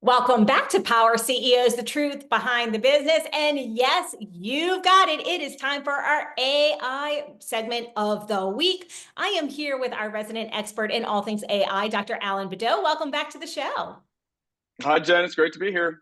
Welcome back to Power CEOs, the truth behind the business. And yes, you've got it. It is time for our AI segment of the week. I am here with our resident expert in all things AI, Dr. Alan Badeau. Welcome back to the show. Hi, Jen. It's great to be here.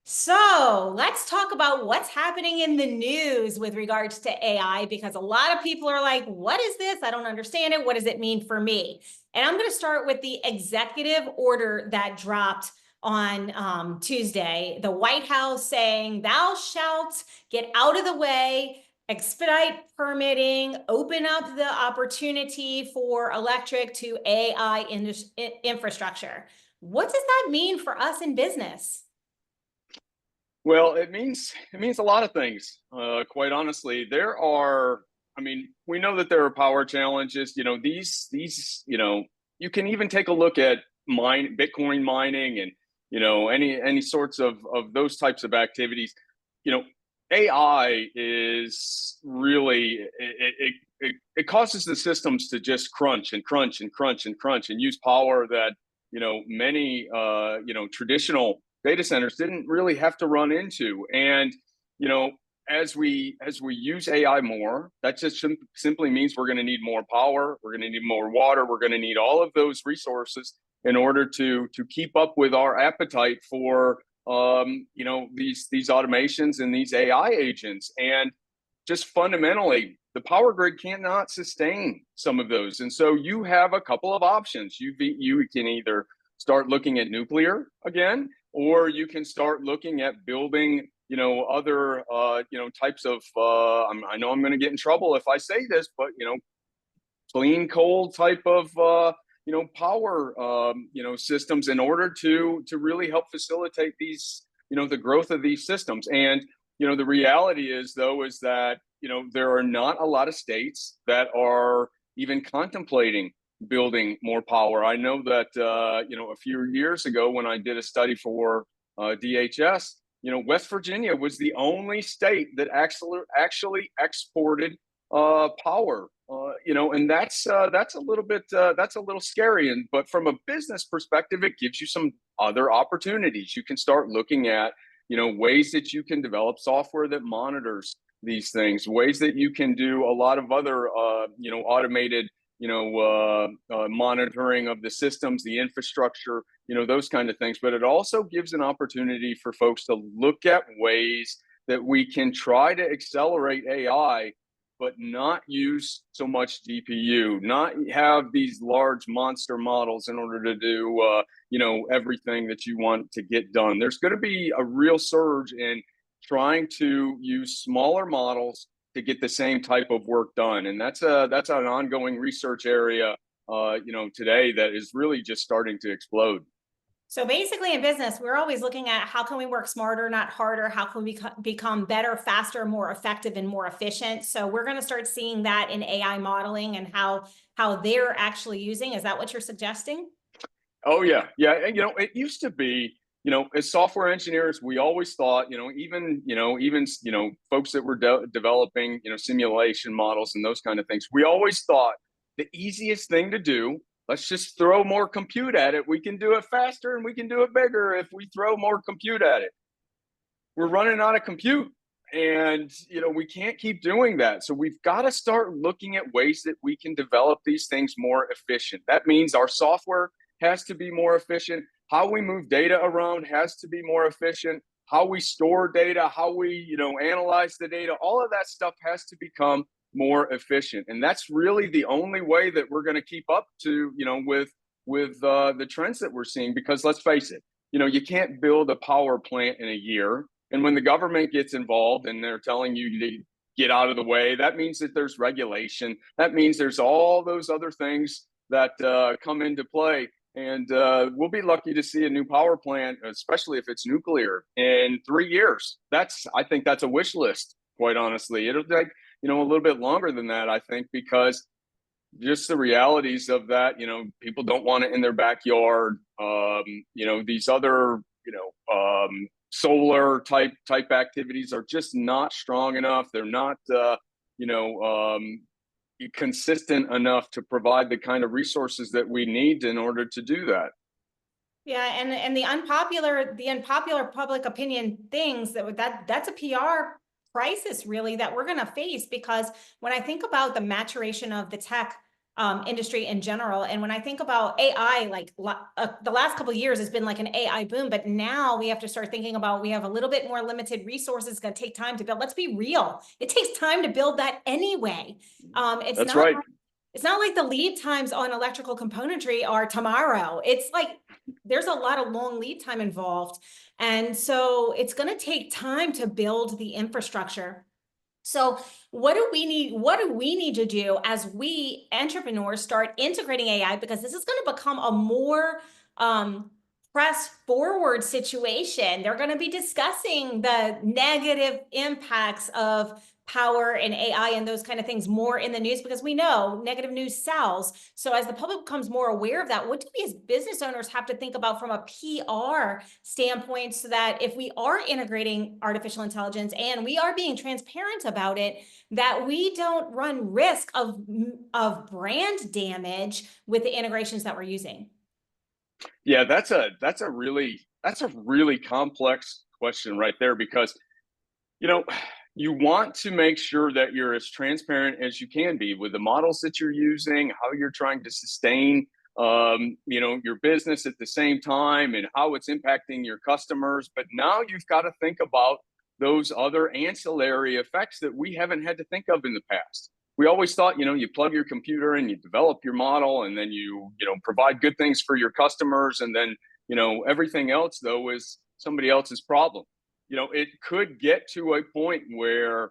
So let's talk about what's happening in the news with regards to AI, because a lot of people are like, what is this? I don't understand it. What does it mean for me? And I'm going to start with the executive order that dropped on Tuesday. The White House saying, thou shalt get out of the way, expedite permitting, open up the opportunity for electric to AI infrastructure. What does that mean for us in business? Well, it means a lot of things. Quite honestly, we know that there are power challenges. You can even take a look at Bitcoin mining and any sorts of those types of activities. You know, AI is really it causes the systems to just crunch and crunch and crunch and crunch and use power that many traditional data centers didn't really have to run into. And you know, as we use AI more, that just simply means we're going to need more power, we're going to need more water, we're going to need all of those resources in order to keep up with our appetite for these automations and these AI agents. And just fundamentally, the power grid cannot sustain some of those. And so you have a couple of options. You can either start looking at nuclear again, or you can start looking at building, other, types of. I know I'm going to get in trouble if I say this, but clean coal type of, power, systems in order to really help facilitate these, the growth of these systems. And the reality is, though, is that there are not a lot of states that are even contemplating building more power. I know that a few years ago when I did a study for DHS, West Virginia was the only state that actually exported power. And that's a little scary. But from a business perspective, it gives you some other opportunities. You can start looking at ways that you can develop software that monitors these things, ways that you can do a lot of other automated monitoring of the systems, the infrastructure, those kind of things. But it also gives an opportunity for folks to look at ways that we can try to accelerate AI, but not use so much GPU, not have these large monster models in order to do, everything that you want to get done. There's going to be a real surge in trying to use smaller models to get the same type of work done. And that's an ongoing research area, today that is really just starting to explode. So basically in business, we're always looking at how can we work smarter, not harder? How can we become better, faster, more effective, and more efficient? So we're going to start seeing that in AI modeling and how they're actually using. Is that what you're suggesting? Oh yeah, yeah. And it used to be, as software engineers, we always thought, even folks that were developing, simulation models and those kind of things, we always thought the easiest thing to do, let's just throw more compute at it. We can do it faster and we can do it bigger if we throw more compute at it. We're running out of compute, and we can't keep doing that. So we've got to start looking at ways that we can develop these things more efficient. That means our software has to be more efficient. How we move data around has to be more efficient. How we store data, how we analyze the data, all of that stuff has to become more efficient. And that's really the only way that we're going to keep up to with the trends that we're seeing. Because let's face it, you can't build a power plant in a year. And when the government gets involved and they're telling you to get out of the way, that means that there's regulation. That means there's all those other things that come into play. And we'll be lucky to see a new power plant, especially if it's nuclear, in 3 years. I think that's a wish list, quite honestly. It'll take, a little bit longer than that, I think, because just the realities of that, people don't want it in their backyard. These other, solar type activities are just not strong enough. They're not, consistent enough to provide the kind of resources that we need in order to do that. Yeah, and the unpopular public opinion things that's a PR crisis really that we're going to face, because when I think about the maturation of the tech industry in general, and when I think about AI, like the last couple of years has been like an AI boom, but now we have to start thinking about, we have a little bit more limited resources. It's going to take time to build. Let's be real, it takes time to build that anyway. It's That's not right. it's not like the lead times on electrical componentry are tomorrow. It's like there's a lot of long lead time involved. And so it's going to take time to build the infrastructure. So what do we need? What do we need to do as we entrepreneurs start integrating AI? Because this is going to become a more press forward situation. They're going to be discussing the negative impacts of power and AI and those kind of things more in the news, because we know negative news sells. So as the public becomes more aware of that, what do we as business owners have to think about from a PR standpoint, so that if we are integrating artificial intelligence and we are being transparent about it, that we don't run risk of brand damage with the integrations that we're using? Yeah, that's a really complex question right there, because you know you want to make sure that you're as transparent as you can be with the models that you're using, how you're trying to sustain your business at the same time, and how it's impacting your customers. But now you've got to think about those other ancillary effects that we haven't had to think of in the past. We always thought, you plug your computer and you develop your model, and then you provide good things for your customers, and then everything else though is somebody else's problem. It could get to a point where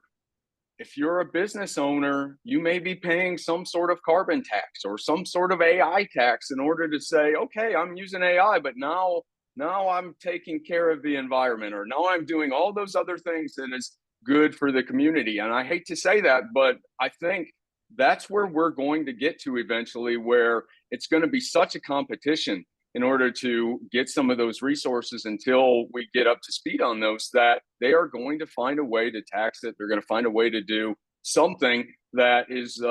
if you're a business owner, you may be paying some sort of carbon tax or some sort of AI tax in order to say, okay, I'm using AI, but now I'm taking care of the environment, or now I'm doing all those other things that is good for the community. And I hate to say that, but I think that's where we're going to get to eventually, where it's going to be such a competition in order to get some of those resources until we get up to speed on those, that they are going to find a way to tax it. They're going to find a way to do something that is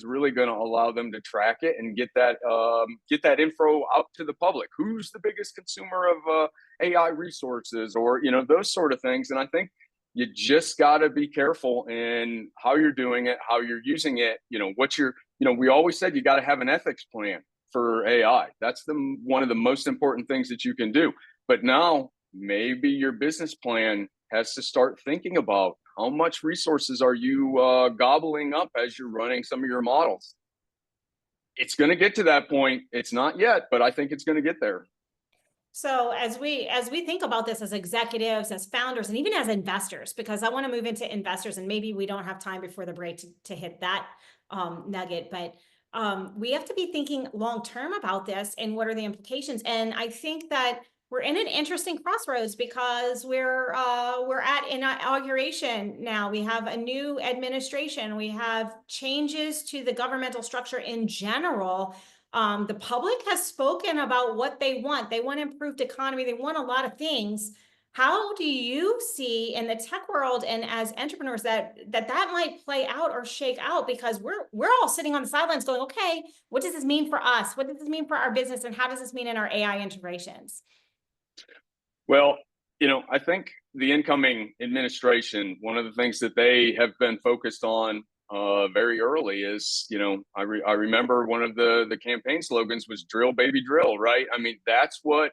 really going to allow them to track it and get that info out to the public. Who's the biggest consumer of AI resources, or those sort of things. And I think you just got to be careful in how you're doing it, how you're using it. We always said you got to have an ethics plan for AI. That's one of the most important things that you can do. But now maybe your business plan has to start thinking about how much resources are you gobbling up as you're running some of your models. It's going to get to that point. It's not yet, but I think it's going to get there. So as we think about this as executives, as founders, and even as investors, because I want to move into investors, and maybe we don't have time before the break to hit that nugget, but we have to be thinking long term about this and what are the implications. And I think that we're in an interesting crossroads, because we're at inauguration now. We have a new administration. We have changes to the governmental structure in general. The public has spoken about what they want. They want improved economy. They want a lot of things. How do you see in the tech world and as entrepreneurs that might play out or shake out? Because we're all sitting on the sidelines going, okay, what does this mean for us? What does this mean for our business? And how does this mean in our AI integrations? Well, I think the incoming administration, one of the things that they have been focused on very early is, I remember one of the campaign slogans was "Drill, baby, drill." Right? I mean, that's what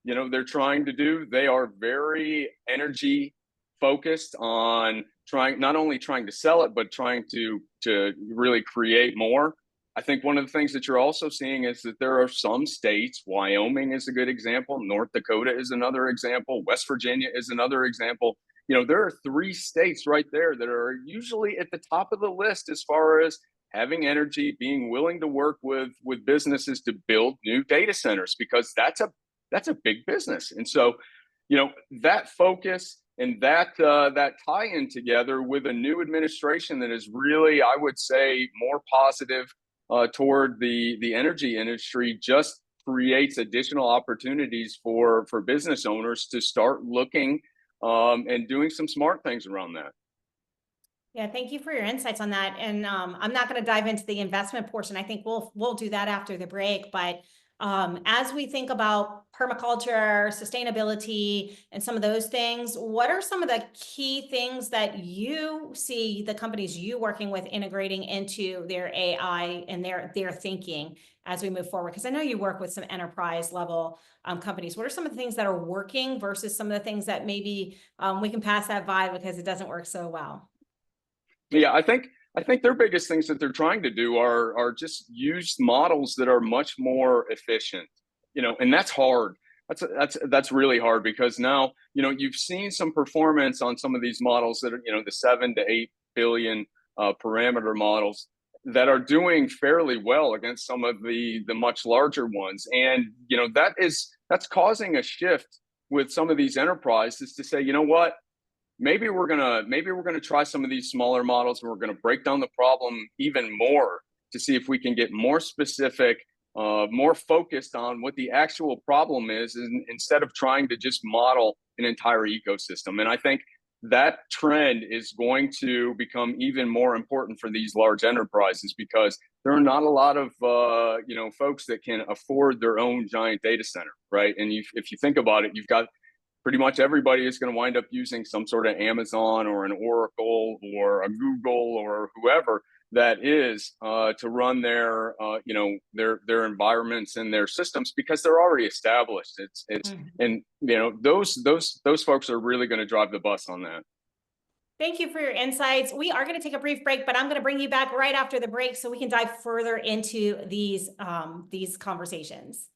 they're trying to do. They are very energy focused on not only trying to sell it, but trying to really create more. I think one of the things that you're also seeing is that there are some states, Wyoming is a good example, North Dakota is another example, West Virginia is another example. There are 3 states right there that are usually at the top of the list as far as having energy, being willing to work with businesses to build new data centers, because that's a big business. And so, that focus and that tie-in together with a new administration that is really, I would say, more positive toward the energy industry, just creates additional opportunities for business owners to start looking and doing some smart things around that. Yeah, thank you for your insights on that. And I'm not going to dive into the investment portion. I think we'll do that after the break. But As we think about permaculture, sustainability, and some of those things, what are some of the key things that you see the companies you working with integrating into their AI and their thinking as we move forward? Because I know you work with some enterprise level companies. What are some of the things that are working versus some of the things that maybe we can pass that by because it doesn't work so well? Yeah, I think their biggest things that they're trying to do are just use models that are much more efficient, and that's hard. That's really hard because now, you've seen some performance on some of these models that are, the 7 to 8 billion parameter models that are doing fairly well against some of the much larger ones. And that's causing a shift with some of these enterprises to say, you know what, maybe we're gonna try some of these smaller models, and we're gonna break down the problem even more to see if we can get more specific, more focused on what the actual problem is, instead of trying to just model an entire ecosystem. And I think that trend is going to become even more important for these large enterprises, because there are not a lot of folks that can afford their own giant data center, right? And if you think about it, you've got pretty much everybody is going to wind up using some sort of Amazon or an Oracle or a Google or whoever that is, to run their environments and their systems, because they're already established. It's Mhm. and those folks are really going to drive the bus on that. Thank you for your insights. We are going to take a brief break, but I'm going to bring you back right after the break so we can dive further into these conversations.